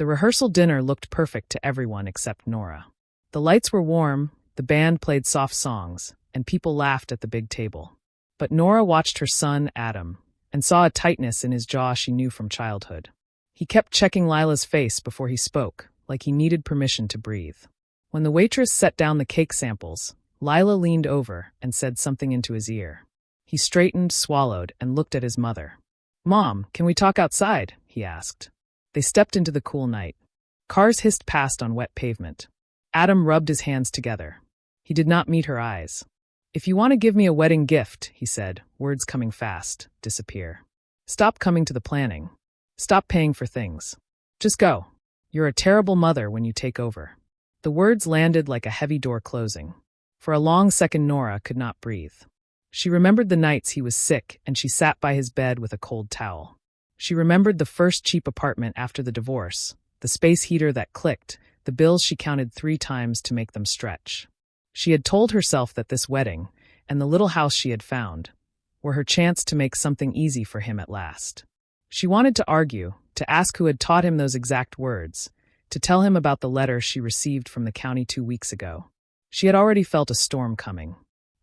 The rehearsal dinner looked perfect to everyone except Nora. The lights were warm, the band played soft songs, and people laughed at the big table. But Nora watched her son, Adam, and saw a tightness in his jaw she knew from childhood. He kept checking Lila's face before he spoke, like he needed permission to breathe. When the waitress set down the cake samples, Lila leaned over and said something into his ear. He straightened, swallowed, and looked at his mother. "Mom, can we talk outside?" he asked. They stepped into the cool night. Cars hissed past on wet pavement. Adam rubbed his hands together. He did not meet her eyes. "If you want to give me a wedding gift," he said, words coming fast, disappear. "Stop coming to the planning. Stop paying for things. Just go. You're a terrible mother when you take over." The words landed like a heavy door closing. For a long second Nora could not breathe. She remembered the nights he was sick and she sat by his bed with a cold towel. She remembered the first cheap apartment after the divorce, the space heater that clicked, the bills she counted 3 times to make them stretch. She had told herself that this wedding, and the little house she had found, were her chance to make something easy for him at last. She wanted to argue, to ask who had taught him those exact words, to tell him about the letter she received from the county 2 weeks ago. She had already felt a storm coming.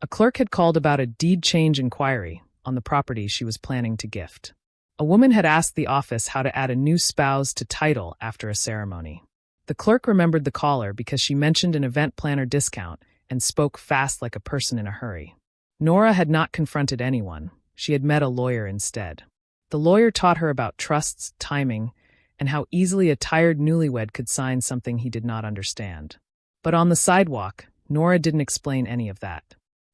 A clerk had called about a deed change inquiry on the property she was planning to gift. A woman had asked the office how to add a new spouse to title after a ceremony. The clerk remembered the caller because she mentioned an event planner discount and spoke fast like a person in a hurry. Nora had not confronted anyone. She had met a lawyer instead. The lawyer taught her about trusts, timing, and how easily a tired newlywed could sign something he did not understand. But on the sidewalk, Nora didn't explain any of that.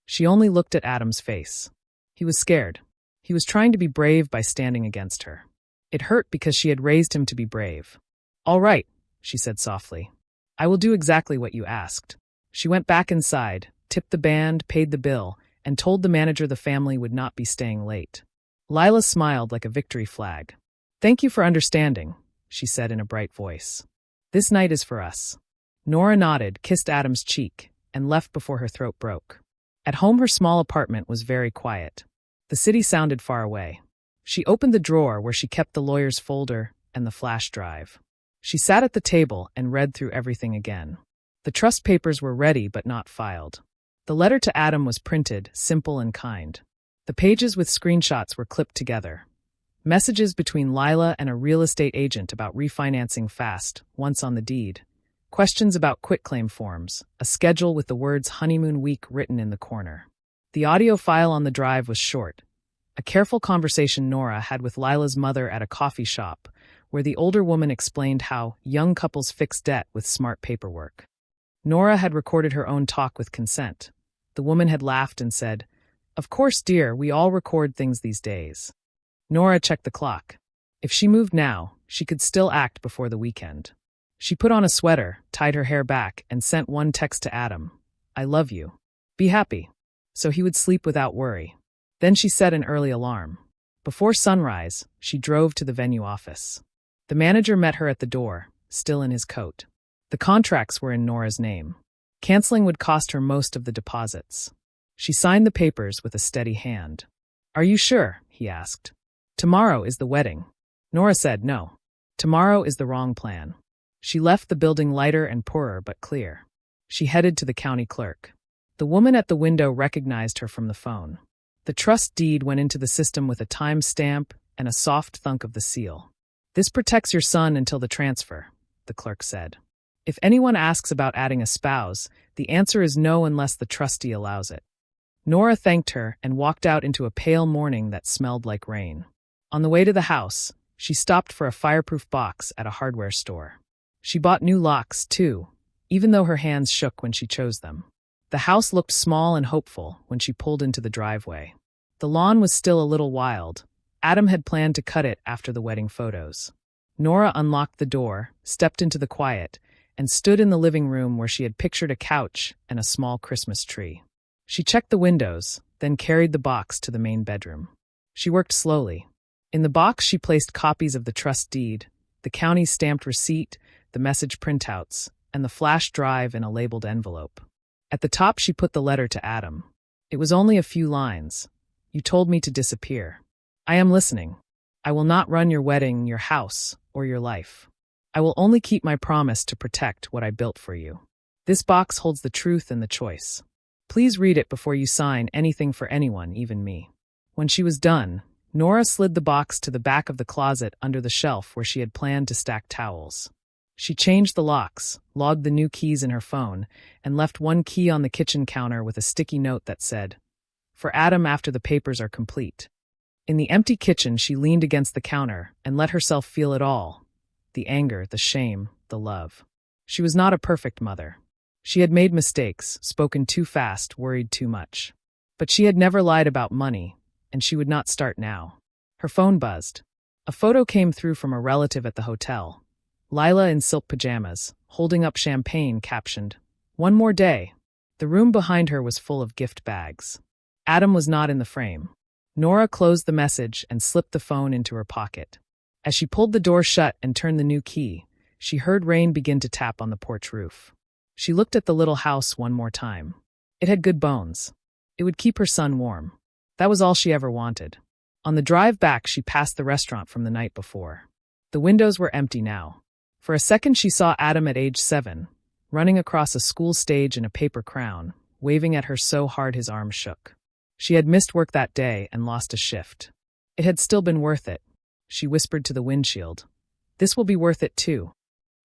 She only looked at Adam's face. He was scared. He was trying to be brave by standing against her. It hurt because she had raised him to be brave. "All right," she said softly. "I will do exactly what you asked." She went back inside, tipped the band, paid the bill, and told the manager the family would not be staying late. Lila smiled like a victory flag. "Thank you for understanding," she said in a bright voice. "This night is for us." Nora nodded, kissed Adam's cheek, and left before her throat broke. At home, her small apartment was very quiet. The city sounded far away. She opened the drawer where she kept the lawyer's folder and the flash drive. She sat at the table and read through everything again. The trust papers were ready but not filed. The letter to Adam was printed, simple and kind. The pages with screenshots were clipped together. Messages between Lila and a real estate agent about refinancing fast, once on the deed. Questions about quitclaim forms, a schedule with the words honeymoon week written in the corner. The audio file on the drive was short. A careful conversation Nora had with Lila's mother at a coffee shop, where the older woman explained how young couples fix debt with smart paperwork. Nora had recorded her own talk with consent. The woman had laughed and said, "Of course, dear, we all record things these days." Nora checked the clock. If she moved now, she could still act before the weekend. She put on a sweater, tied her hair back, and sent one text to Adam. "I love you. Be happy." So he would sleep without worry. Then she set an early alarm. Before sunrise, she drove to the venue office. The manager met her at the door, still in his coat. The contracts were in Nora's name. Canceling would cost her most of the deposits. She signed the papers with a steady hand. "Are you sure?" he asked. "Tomorrow is the wedding." Nora said no. Tomorrow is the wrong plan. She left the building lighter and poorer but clear. She headed to the county clerk. The woman at the window recognized her from the phone. The trust deed went into the system with a time stamp and a soft thunk of the seal. "This protects your son until the transfer," the clerk said. "If anyone asks about adding a spouse, the answer is no unless the trustee allows it." Nora thanked her and walked out into a pale morning that smelled like rain. On the way to the house, she stopped for a fireproof box at a hardware store. She bought new locks, too, even though her hands shook when she chose them. The house looked small and hopeful when she pulled into the driveway. The lawn was still a little wild. Adam had planned to cut it after the wedding photos. Nora unlocked the door, stepped into the quiet, and stood in the living room where she had pictured a couch and a small Christmas tree. She checked the windows, then carried the box to the main bedroom. She worked slowly. In the box, she placed copies of the trust deed, the county's stamped receipt, the message printouts, and the flash drive in a labeled envelope. At the top, she put the letter to Adam. It was only a few lines. "You told me to disappear. I am listening. I will not run your wedding, your house, or your life." I will only keep my promise to protect what I built for you. This box holds the truth and the choice. Please read it before you sign anything for anyone, even me." When she was done, Nora slid the box to the back of the closet under the shelf where she had planned to stack towels. She changed the locks, logged the new keys in her phone, and left one key on the kitchen counter with a sticky note that said, "For Adam after the papers are complete." In the empty kitchen, she leaned against the counter and let herself feel it all: the anger, the shame, the love. She was not a perfect mother. She had made mistakes, spoken too fast, worried too much. But she had never lied about money, and she would not start now. Her phone buzzed. A photo came through from a relative at the hotel. Lila in silk pajamas, holding up champagne, captioned, "One more day." The room behind her was full of gift bags. Adam was not in the frame. Nora closed the message and slipped the phone into her pocket. As she pulled the door shut and turned the new key, she heard rain begin to tap on the porch roof. She looked at the little house one more time. It had good bones. It would keep her son warm. That was all she ever wanted. On the drive back, she passed the restaurant from the night before. The windows were empty now. For a second, she saw Adam at age 7, running across a school stage in a paper crown, waving at her so hard his arms shook. She had missed work that day and lost a shift. It had still been worth it. She whispered to the windshield. "This will be worth it too."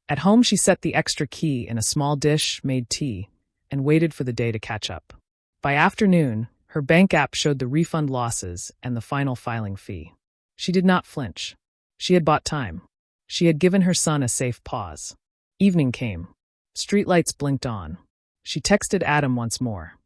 At home, she set the extra key in a small dish, made tea, and waited for the day to catch up. By afternoon, her bank app showed the refund losses and the final filing fee. She did not flinch. She had bought time. She had given her son a safe pause. Evening came. Streetlights blinked on. She texted Adam once more.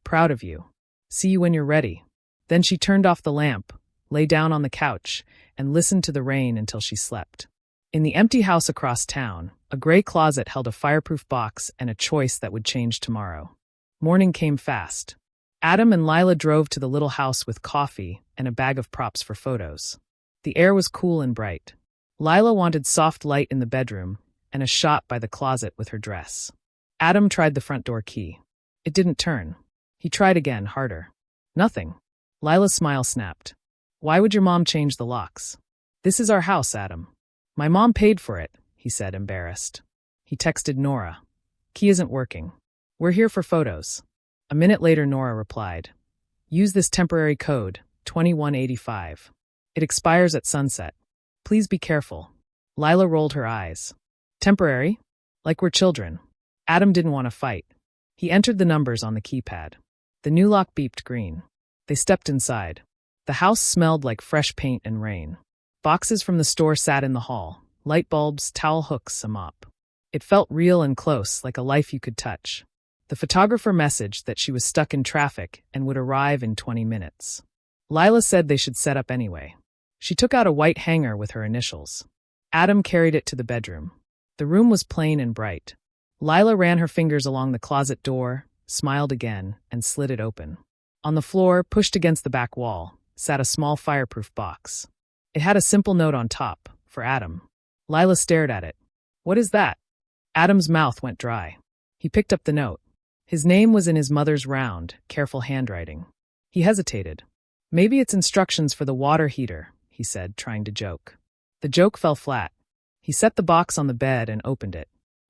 "Proud of you. See you when you're ready." Then she turned off the lamp, lay down on the couch, and listened to the rain until she slept. In the empty house across town, a gray closet held a fireproof box and a choice that would change tomorrow. Morning came fast. Adam and Lila drove to the little house with coffee and a bag of props for photos. The air was cool and bright. Lila wanted soft light in the bedroom and a shot by the closet with her dress. Adam tried the front door key. It didn't turn. He tried again, harder. Nothing. Lila's smile snapped. "Why would your mom change the locks?" "This is our house, Adam." "My mom paid for it," he said, embarrassed. He texted Nora. "Key isn't working. We're here for photos." A minute later, Nora replied, "Use this temporary code, 2185. It expires at sunset. Please be careful." Lila rolled her eyes. "Temporary? Like we're children." Adam didn't want to fight. He entered the numbers on the keypad. The new lock beeped green. They stepped inside. The house smelled like fresh paint and rain. Boxes from the store sat in the hall, light bulbs, towel hooks, a mop. It felt real and close, like a life you could touch. The photographer messaged that she was stuck in traffic and would arrive in 20 minutes. Lila said they should set up anyway. She took out a white hanger with her initials. Adam carried it to the bedroom. The room was plain and bright. Lila ran her fingers along the closet door, smiled again, and slid it open. On the floor, pushed against the back wall, sat a small fireproof box. It had a simple note on top, for Adam. Lila stared at it. "What is that?" Adam's mouth went dry. He picked up the note. His name was in his mother's round, careful handwriting. He hesitated. "Maybe it's instructions for the water heater," he said, trying to joke. The joke fell flat. He set the box on the bed and opened it.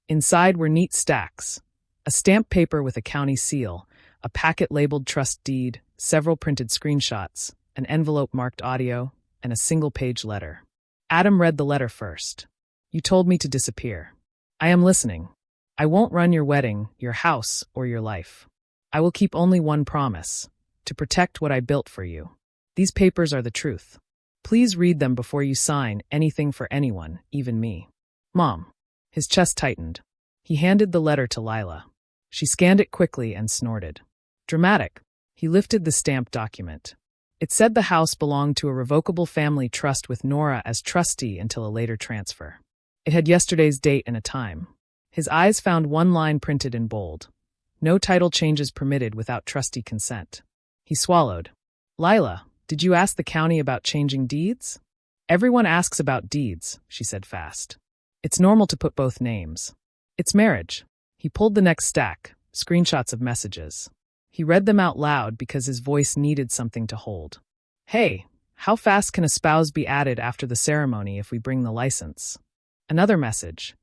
Inside were neat stacks. A stamped paper with a county seal, a packet labeled trust deed, several printed screenshots, an envelope marked audio, and a single-page letter. Adam read the letter first. "You told me to disappear. I am listening. I won't run your wedding, your house, or your life. I will keep only one promise, to protect what I built for you. These papers are the truth. Please read them before you sign anything for anyone, even me." "Mom." His chest tightened. He handed the letter to Lila. She scanned it quickly and snorted. Dramatic. He lifted the stamped document. It said the house belonged to a revocable family trust with Nora as trustee until a later transfer. It had yesterday's date and a time. His eyes found one line printed in bold. "No title changes permitted without trustee consent." He swallowed. "Lila, did you ask the county about changing deeds?" "Everyone asks about deeds," she said fast. "It's normal to put both names. It's marriage." He pulled the next stack, screenshots of messages. He read them out loud because his voice needed something to hold. "Hey, how fast can a spouse be added after the ceremony if we bring the license?" Another message.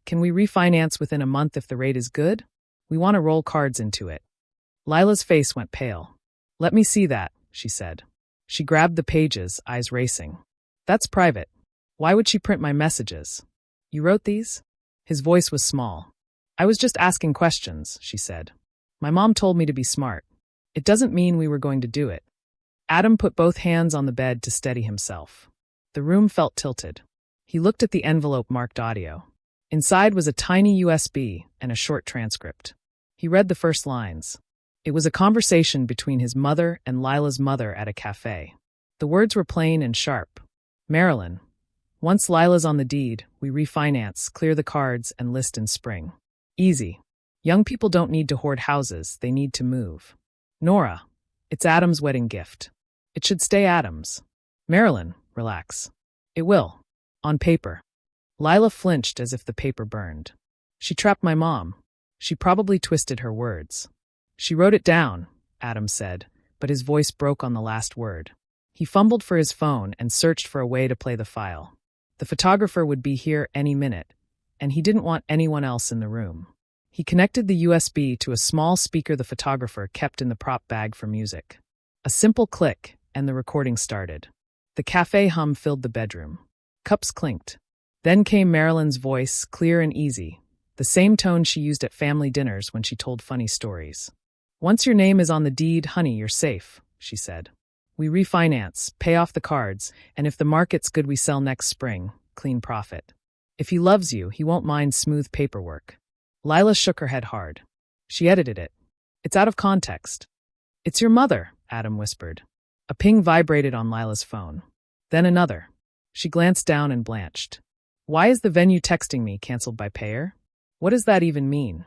Can we refinance within a month if the rate is good? We want to roll cards into it. Lila's face went pale. Let me see that, she said. She grabbed the pages, eyes racing. That's private. Why would she print my messages? You wrote these? His voice was small. I was just asking questions, she said. My mom told me to be smart. It doesn't mean we were going to do it. Adam put both hands on the bed to steady himself. The room felt tilted. He looked at the envelope marked audio. Inside was a tiny USB and a short transcript. He read the first lines. It was a conversation between his mother and Lila's mother at a cafe. The words were plain and sharp. Marilyn, once Lila's on the deed, we refinance, clear the cards, and list in spring. Easy. Young people don't need to hoard houses, they need to move. Nora, it's Adam's wedding gift. It should stay Adam's. Marilyn, relax. It will. On paper. Lila flinched as if the paper burned. She trapped my mom. She probably twisted her words. She wrote it down, Adam said, but his voice broke on the last word. He fumbled for his phone and searched for a way to play the file. The photographer would be here any minute, and he didn't want anyone else in the room. He connected the USB to a small speaker the photographer kept in the prop bag for music. A simple click, and the recording started. The cafe hum filled the bedroom. Cups clinked. Then came Marilyn's voice, clear and easy, the same tone she used at family dinners when she told funny stories. Once your name is on the deed, honey, you're safe, she said. We refinance, pay off the cards, and if the market's good we sell next spring, clean profit. If he loves you, he won't mind smooth paperwork. Lila shook her head hard. She edited it. It's out of context. It's your mother, Adam whispered. A ping vibrated on Lila's phone. Then another. She glanced down and blanched. Why is the venue texting me canceled by payer? What does that even mean?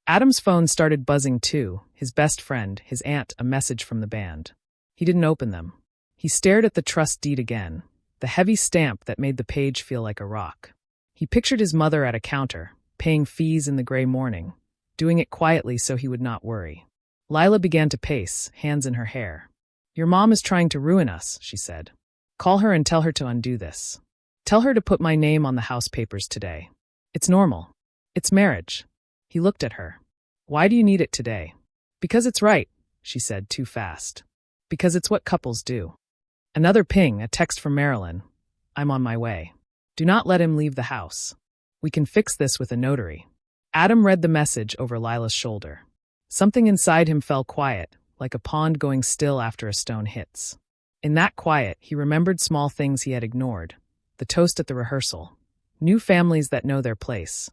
Adam's phone started buzzing too, his best friend, his aunt, a message from the band. He didn't open them. He stared at the trust deed again, the heavy stamp that made the page feel like a rock. He pictured his mother at a counter, paying fees in the gray morning, doing it quietly so he would not worry. Lila began to pace, hands in her hair. Your mom is trying to ruin us, she said. Call her and tell her to undo this. Tell her to put my name on the house papers today. It's normal. It's marriage. He looked at her. Why do you need it today? Because it's right, she said too fast. Because it's what couples do. Another ping, a text from Marilyn. I'm on my way. Do not let him leave the house. We can fix this with a notary. Adam read the message over Lila's shoulder. Something inside him fell quiet, like a pond going still after a stone hits. In that quiet, he remembered small things he had ignored. The toast at the rehearsal. New families that know their place.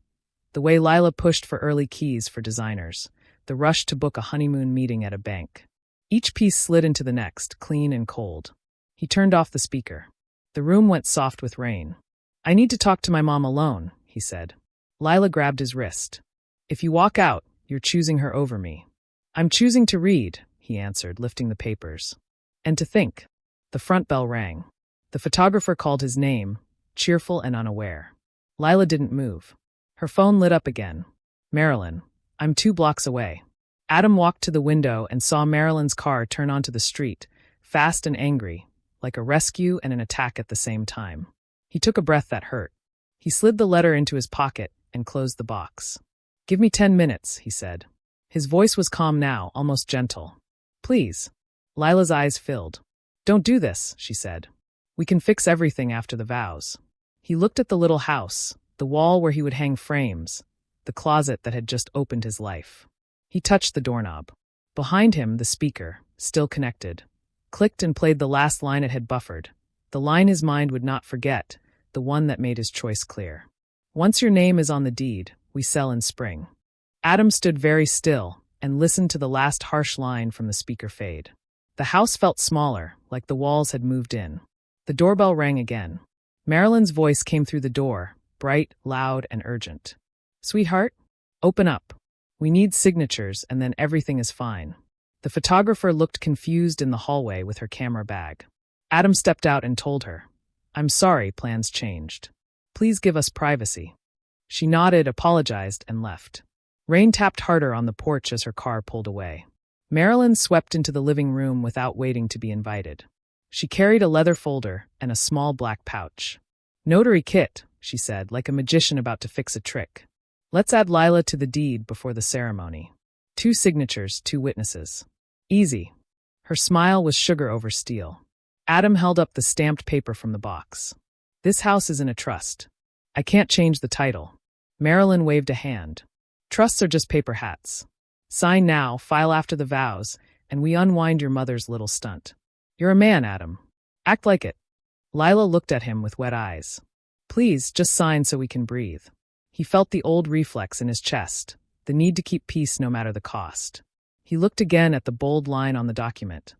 The way Lila pushed for early keys for designers. The rush to book a honeymoon meeting at a bank. Each piece slid into the next, clean and cold. He turned off the speaker. The room went soft with rain. I need to talk to my mom alone, he said. Lila grabbed his wrist. If you walk out, you're choosing her over me. I'm choosing to read, he answered, lifting the papers. And to think. The front bell rang. The photographer called his name, cheerful and unaware. Lila didn't move. Her phone lit up again. Marilyn, I'm 2 blocks away. Adam walked to the window and saw Marilyn's car turn onto the street, fast and angry, like a rescue and an attack at the same time. He took a breath that hurt. He slid the letter into his pocket and closed the box. Give me 10 minutes, he said. His voice was calm now, almost gentle. Please. Lila's eyes filled. Don't do this, she said. We can fix everything after the vows. He looked at the little house, the wall where he would hang frames, the closet that had just opened his life. He touched the doorknob. Behind him, the speaker, still connected, clicked and played the last line it had buffered, the line his mind would not forget, the one that made his choice clear. Once your name is on the deed, we sell in spring. Adam stood very still and listened to the last harsh line from the speaker fade. The house felt smaller, like the walls had moved in. The doorbell rang again. Marilyn's voice came through the door, bright, loud, and urgent. Sweetheart, open up. We need signatures and then everything is fine. The photographer looked confused in the hallway with her camera bag. Adam stepped out and told her, I'm sorry, plans changed. Please give us privacy. She nodded, apologized, and left. Rain tapped harder on the porch as her car pulled away. Marilyn swept into the living room without waiting to be invited. She carried a leather folder and a small black pouch. Notary kit, she said, like a magician about to fix a trick. Let's add Lila to the deed before the ceremony. 2 signatures, 2 witnesses. Easy. Her smile was sugar over steel. Adam held up the stamped paper from the box. This house is in a trust. I can't change the title. Marilyn waved a hand. Trusts are just paper hats. Sign now, file after the vows, and we unwind your mother's little stunt. You're a man, Adam. Act like it. Lila looked at him with wet eyes. Please, just sign so we can breathe. He felt the old reflex in his chest, the need to keep peace no matter the cost. He looked again at the bold line on the document.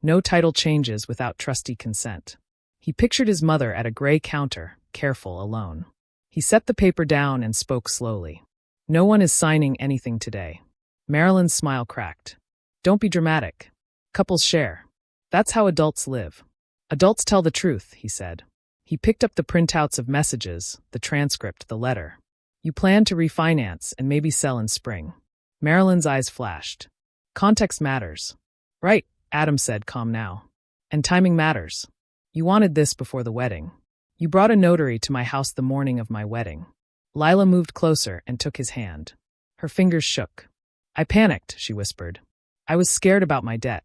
No title changes without trustee consent. He pictured his mother at a gray counter, careful, alone. He set the paper down and spoke slowly. No one is signing anything today. Marilyn's smile cracked. Don't be dramatic. Couples share. That's how adults live. Adults tell the truth, he said. He picked up the printouts of messages, the transcript, the letter. You plan to refinance and maybe sell in spring. Marilyn's eyes flashed. Context matters. Right, Adam said, calm now. And timing matters. You wanted this before the wedding. You brought a notary to my house the morning of my wedding. Lila moved closer and took his hand. Her fingers shook. I panicked, she whispered. I was scared about my debt.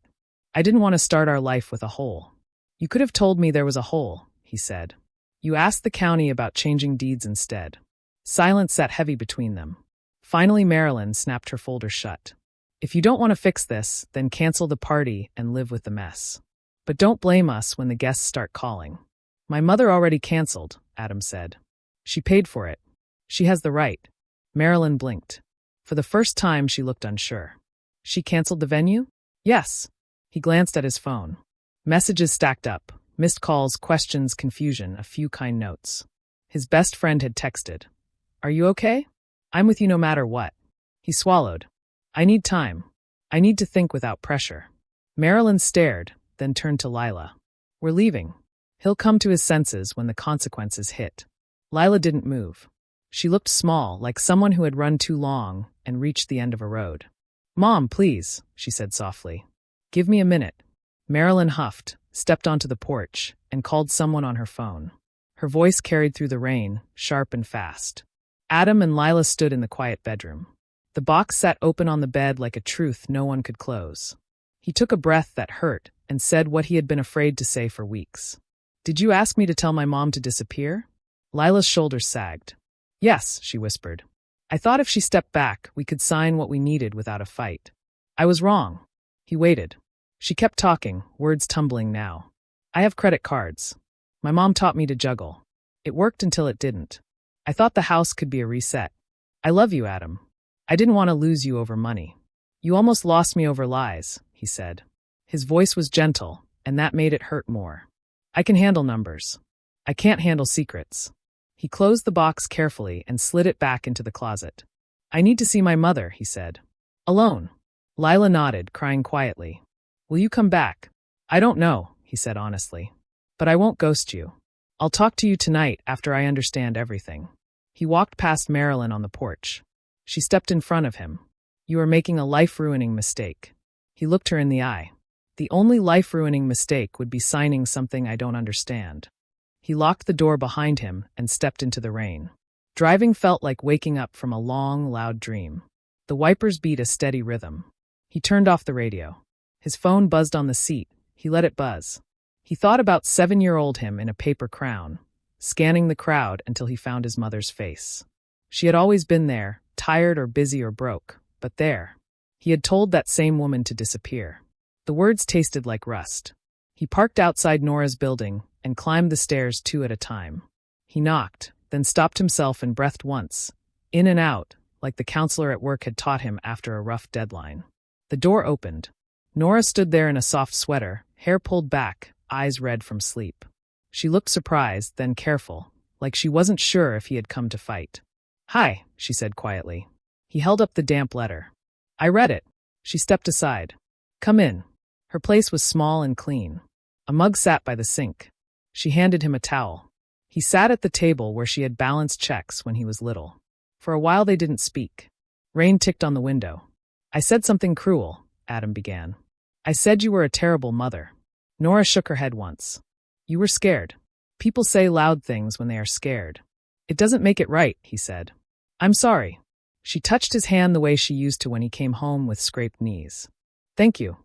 I didn't want to start our life with a hole. You could have told me there was a hole, he said. You asked the county about changing deeds instead. Silence sat heavy between them. Finally, Marilyn snapped her folder shut. If you don't want to fix this, then cancel the party and live with the mess. But don't blame us when the guests start calling. My mother already canceled, Adam said. She paid for it. She has the right. Marilyn blinked. For the first time, she looked unsure. She canceled the venue? Yes. He glanced at his phone. Messages stacked up. Missed calls, questions, confusion, a few kind notes. His best friend had texted. Are you okay? I'm with you no matter what. He swallowed. I need time. I need to think without pressure. Marilyn stared, then turned to Lila. We're leaving. He'll come to his senses when the consequences hit. Lila didn't move. She looked small, like someone who had run too long and reached the end of a road. Mom, please, she said softly. Give me a minute. Marilyn huffed, stepped onto the porch, and called someone on her phone. Her voice carried through the rain, sharp and fast. Adam and Lila stood in the quiet bedroom. The box sat open on the bed like a truth no one could close. He took a breath that hurt and said what he had been afraid to say for weeks. Did you ask me to tell my mom to disappear? Lila's shoulders sagged. Yes, she whispered. I thought if she stepped back, we could sign what we needed without a fight. I was wrong. He waited. She kept talking, words tumbling now. I have credit cards. My mom taught me to juggle. It worked until it didn't. I thought the house could be a reset. I love you, Adam. I didn't want to lose you over money. You almost lost me over lies, he said. His voice was gentle, and that made it hurt more. I can handle numbers. I can't handle secrets. He closed the box carefully and slid it back into the closet. I need to see my mother, he said. Alone. Lila nodded, crying quietly. Will you come back? I don't know, he said honestly. But I won't ghost you. I'll talk to you tonight after I understand everything. He walked past Marilyn on the porch. She stepped in front of him. You are making a life-ruining mistake. He looked her in the eye. The only life-ruining mistake would be signing something I don't understand. He locked the door behind him and stepped into the rain. Driving felt like waking up from a long, loud dream. The wipers beat a steady rhythm. He turned off the radio. His phone buzzed on the seat. He let it buzz. He thought about 7-year-old him in a paper crown, scanning the crowd until he found his mother's face. She had always been there, tired or busy or broke, but there. He had told that same woman to disappear. The words tasted like rust. He parked outside Nora's building and climbed the stairs 2 at a time. He knocked, then stopped himself and breathed once, in and out, like the counselor at work had taught him after a rough deadline. The door opened. Nora stood there in a soft sweater, hair pulled back, eyes red from sleep. She looked surprised, then careful, like she wasn't sure if he had come to fight. Hi, she said quietly. He held up the damp letter. I read it. She stepped aside. Come in. Her place was small and clean. A mug sat by the sink. She handed him a towel. He sat at the table where she had balanced checks when he was little. For a while they didn't speak. Rain ticked on the window. I said something cruel, Adam began. I said you were a terrible mother. Nora shook her head once. You were scared. People say loud things when they are scared. It doesn't make it right, he said. I'm sorry. She touched his hand the way she used to when he came home with scraped knees. Thank you.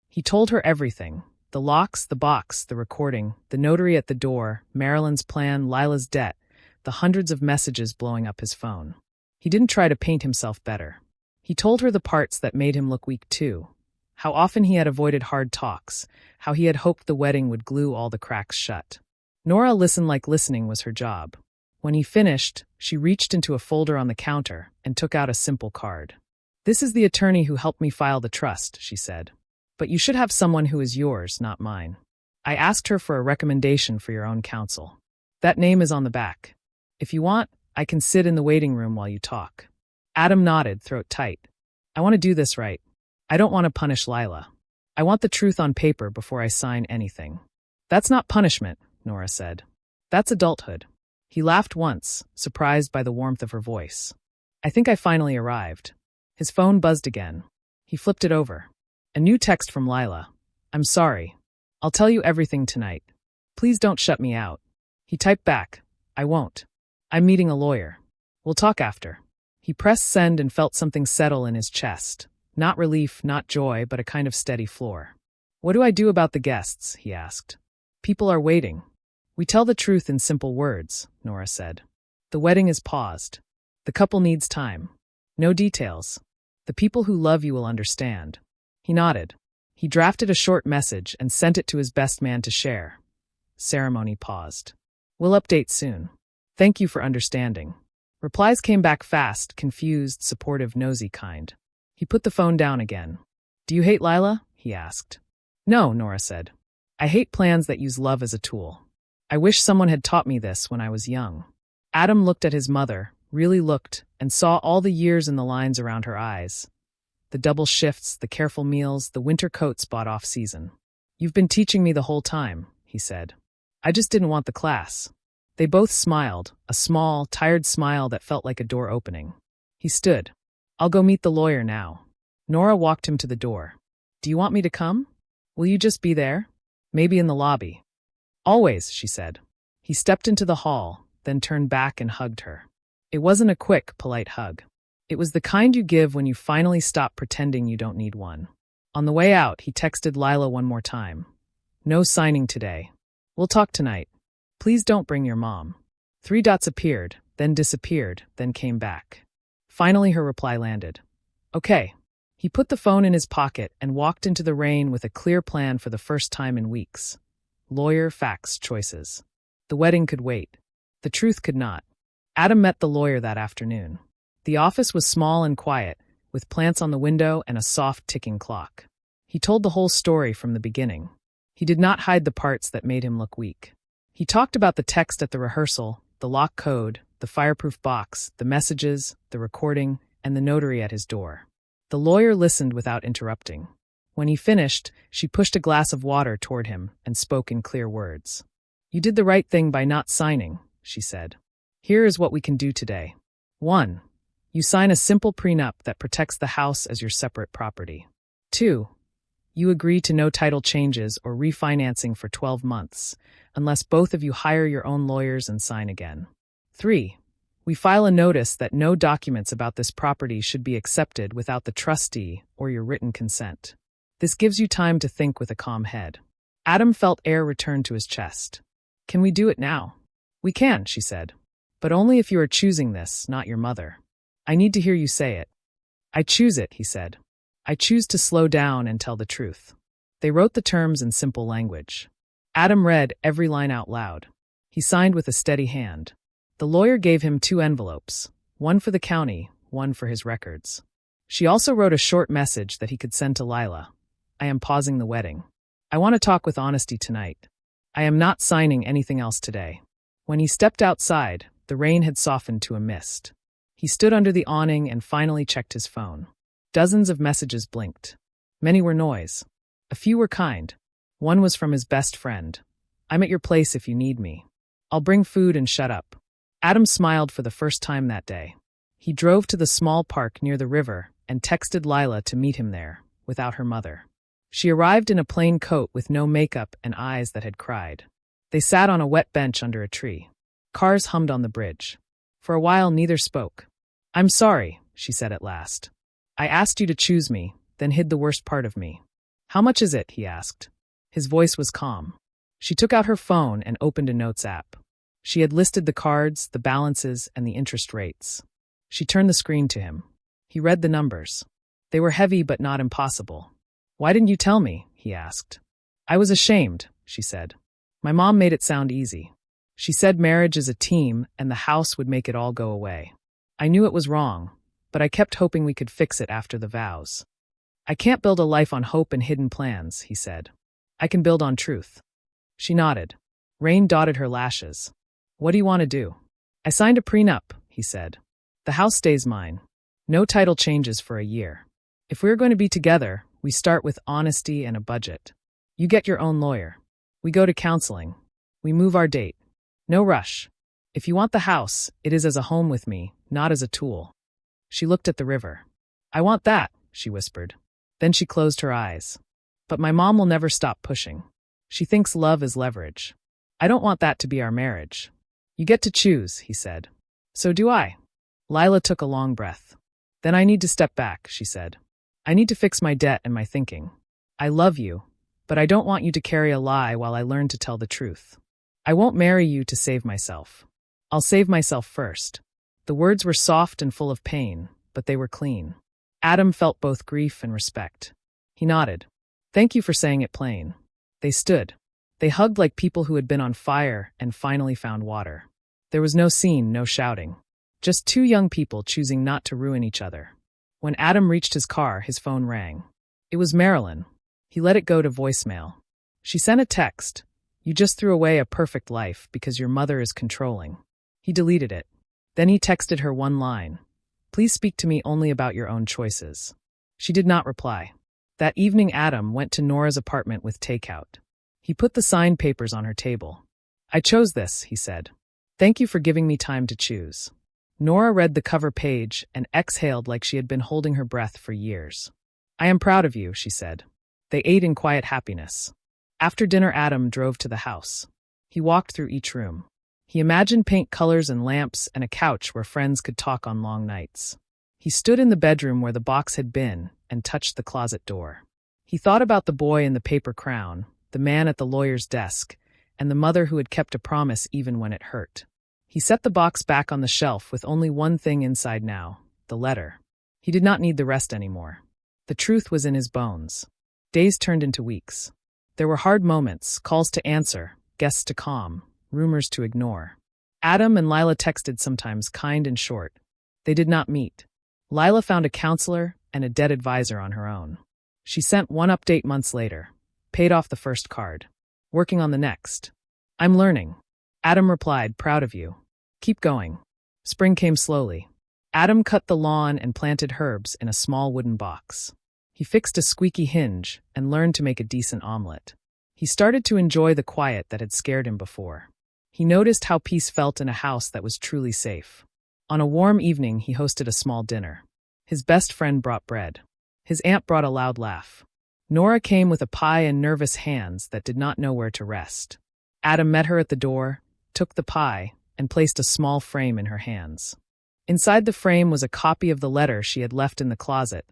He told her everything. The locks, the box, the recording, the notary at the door, Marilyn's plan, Lila's debt, the hundreds of messages blowing up his phone. He didn't try to paint himself better. He told her the parts that made him look weak too. How often he had avoided hard talks, how he had hoped the wedding would glue all the cracks shut. Nora listened like listening was her job. When he finished, she reached into a folder on the counter and took out a simple card. This is the attorney who helped me file the trust, she said. But you should have someone who is yours, not mine. I asked her for a recommendation for your own counsel. That name is on the back. If you want, I can sit in the waiting room while you talk. Adam nodded, throat tight. I want to do this right. I don't want to punish Lila. I want the truth on paper before I sign anything. That's not punishment, Nora said. That's adulthood. He laughed once, surprised by the warmth of her voice. I think I finally arrived. His phone buzzed again. He flipped it over. A new text from Lila. I'm sorry. I'll tell you everything tonight. Please don't shut me out. He typed back. I won't. I'm meeting a lawyer. We'll talk after. He pressed send and felt something settle in his chest. Not relief, not joy, but a kind of steady floor. What do I do about the guests? He asked. People are waiting. We tell the truth in simple words, Nora said. The wedding is paused. The couple needs time. No details. The people who love you will understand. He nodded. He drafted a short message and sent it to his best man to share. Ceremony paused. We'll update soon. Thank you for understanding. Replies came back fast, confused, supportive, nosy kind. He put the phone down again. Do you hate Lila? He asked. No, Nora said. I hate plans that use love as a tool. I wish someone had taught me this when I was young. Adam looked at his mother, really looked, and saw all the years in the lines around her eyes. The double shifts, the careful meals, the winter coats bought off season. You've been teaching me the whole time, he said. I just didn't want the class. They both smiled, a small, tired smile that felt like a door opening. He stood. I'll go meet the lawyer now. Nora walked him to the door. Do you want me to come? Will you just be there? Maybe in the lobby. Always, she said. He stepped into the hall, then turned back and hugged her. It wasn't a quick, polite hug. It was the kind you give when you finally stop pretending you don't need one. On the way out, he texted Lila one more time. No signing today. We'll talk tonight. Please don't bring your mom. 3 dots appeared, then disappeared, then came back. Finally, her reply landed. Okay. He put the phone in his pocket and walked into the rain with a clear plan for the first time in weeks. Lawyer, facts, choices. The wedding could wait. The truth could not. Adam met the lawyer that afternoon. The office was small and quiet, with plants on the window and a soft ticking clock. He told the whole story from the beginning. He did not hide the parts that made him look weak. He talked about the text at the rehearsal, the lock code, the fireproof box, the messages, the recording, and the notary at his door. The lawyer listened without interrupting. When he finished, she pushed a glass of water toward him and spoke in clear words. You did the right thing by not signing, she said. Here is what we can do today. 1. You sign a simple prenup that protects the house as your separate property. 2. You agree to no title changes or refinancing for 12 months, unless both of you hire your own lawyers and sign again. 3. We file a notice that no documents about this property should be accepted without the trustee or your written consent. This gives you time to think with a calm head. Adam felt air return to his chest. Can we do it now? We can, she said. But only if you are choosing this, not your mother. I need to hear you say it. I choose it, he said. I choose to slow down and tell the truth. They wrote the terms in simple language. Adam read every line out loud. He signed with a steady hand. The lawyer gave him 2 envelopes, one for the county, one for his records. She also wrote a short message that he could send to Lila. I am pausing the wedding. I want to talk with honesty tonight. I am not signing anything else today. When he stepped outside, the rain had softened to a mist. He stood under the awning and finally checked his phone. Dozens of messages blinked. Many were noise. A few were kind. One was from his best friend. I'm at your place if you need me. I'll bring food and shut up. Adam smiled for the first time that day. He drove to the small park near the river and texted Lila to meet him there, without her mother. She arrived in a plain coat with no makeup and eyes that had cried. They sat on a wet bench under a tree. Cars hummed on the bridge. For a while, neither spoke. "I'm sorry," she said at last. "I asked you to choose me, then hid the worst part of me." "How much is it?" he asked. His voice was calm. She took out her phone and opened a notes app. She had listed the cards, the balances, and the interest rates. She turned the screen to him. He read the numbers. They were heavy but not impossible. "Why didn't you tell me?" he asked. "I was ashamed," she said. "My mom made it sound easy. She said marriage is a team and the house would make it all go away. I knew it was wrong, but I kept hoping we could fix it after the vows." "I can't build a life on hope and hidden plans," he said. "I can build on truth." She nodded. Rain dotted her lashes. "What do you want to do?" "I signed a prenup," he said. "The house stays mine. No title changes for a year. If we're going to be together, we start with honesty and a budget. You get your own lawyer. We go to counseling. We move our date. No rush. If you want the house, it is as a home with me, not as a tool." She looked at the river. "I want that," she whispered. Then she closed her eyes. "But my mom will never stop pushing. She thinks love is leverage. I don't want that to be our marriage." "You get to choose," he said. "So do I." Lila took a long breath. "Then I need to step back," she said. "I need to fix my debt and my thinking. I love you, but I don't want you to carry a lie while I learn to tell the truth. I won't marry you to save myself. I'll save myself first." The words were soft and full of pain, but they were clean. Adam felt both grief and respect. He nodded. "Thank you for saying it plain." They stood. They hugged like people who had been on fire and finally found water. There was no scene, no shouting. Just two young people choosing not to ruin each other. When Adam reached his car, his phone rang. It was Marilyn. He let it go to voicemail. She sent a text. "You just threw away a perfect life because your mother is controlling." He deleted it. Then he texted her one line. "Please speak to me only about your own choices." She did not reply. That evening, Adam went to Nora's apartment with takeout. He put the signed papers on her table. "I chose this," he said. "Thank you for giving me time to choose." Nora read the cover page and exhaled like she had been holding her breath for years. "I am proud of you," she said. They ate in quiet happiness. After dinner, Adam drove to the house. He walked through each room. He imagined paint colors and lamps and a couch where friends could talk on long nights. He stood in the bedroom where the box had been and touched the closet door. He thought about the boy in the paper crown, the man at the lawyer's desk, and the mother who had kept a promise even when it hurt. He set the box back on the shelf with only one thing inside now, the letter. He did not need the rest anymore. The truth was in his bones. Days turned into weeks. There were hard moments, calls to answer, guests to calm, rumors to ignore. Adam and Lila texted sometimes, kind and short. They did not meet. Lila found a counselor and a debt advisor on her own. She sent one update months later. Paid off the first card. Working on the next. "I'm learning." Adam replied, "Proud of you. Keep going." Spring came slowly. Adam cut the lawn and planted herbs in a small wooden box. He fixed a squeaky hinge and learned to make a decent omelet. He started to enjoy the quiet that had scared him before. He noticed how peace felt in a house that was truly safe. On a warm evening, he hosted a small dinner. His best friend brought bread. His aunt brought a loud laugh. Nora came with a pie and nervous hands that did not know where to rest. Adam met her at the door, took the pie, and placed a small frame in her hands. Inside the frame was a copy of the letter she had left in the closet,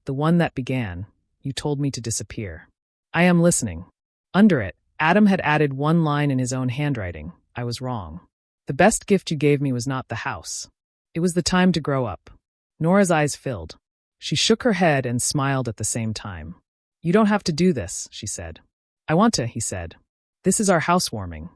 the one that began, "You told me to disappear. I am listening." Under it, Adam had added one line in his own handwriting, "I was wrong. The best gift you gave me was not the house. It was the time to grow up." Nora's eyes filled. She shook her head and smiled at the same time. "You don't have to do this," she said. "I want to," he said. "This is our housewarming."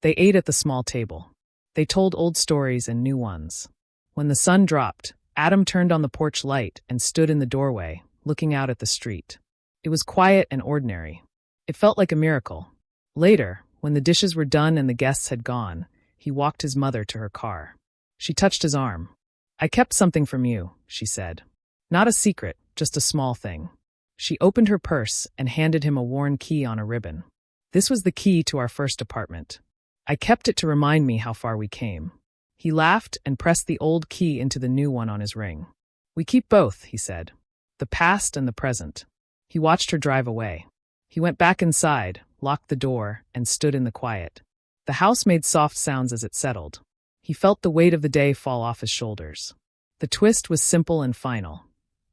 They ate at the small table. They told old stories and new ones. When the sun dropped, Adam turned on the porch light and stood in the doorway, looking out at the street. It was quiet and ordinary. It felt like a miracle. Later, when the dishes were done and the guests had gone, he walked his mother to her car. She touched his arm. "I kept something from you," she said. "Not a secret, just a small thing." She opened her purse and handed him a worn key on a ribbon. "This was the key to our first apartment. I kept it to remind me how far we came." He laughed and pressed the old key into the new one on his ring. "We keep both," he said. "The past and the present." He watched her drive away. He went back inside, locked the door, and stood in the quiet. The house made soft sounds as it settled. He felt the weight of the day fall off his shoulders. The twist was simple and final.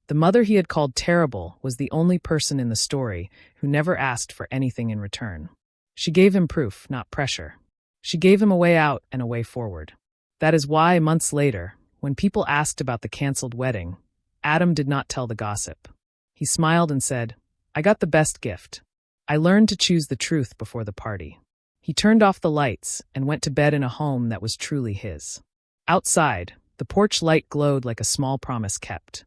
The mother he had called terrible was the only person in the story who never asked for anything in return. She gave him proof, not pressure. She gave him a way out and a way forward. That is why, months later, when people asked about the canceled wedding, Adam did not tell the gossip. He smiled and said, "I got the best gift. I learned to choose the truth before the party." He turned off the lights and went to bed in a home that was truly his. Outside, the porch light glowed like a small promise kept.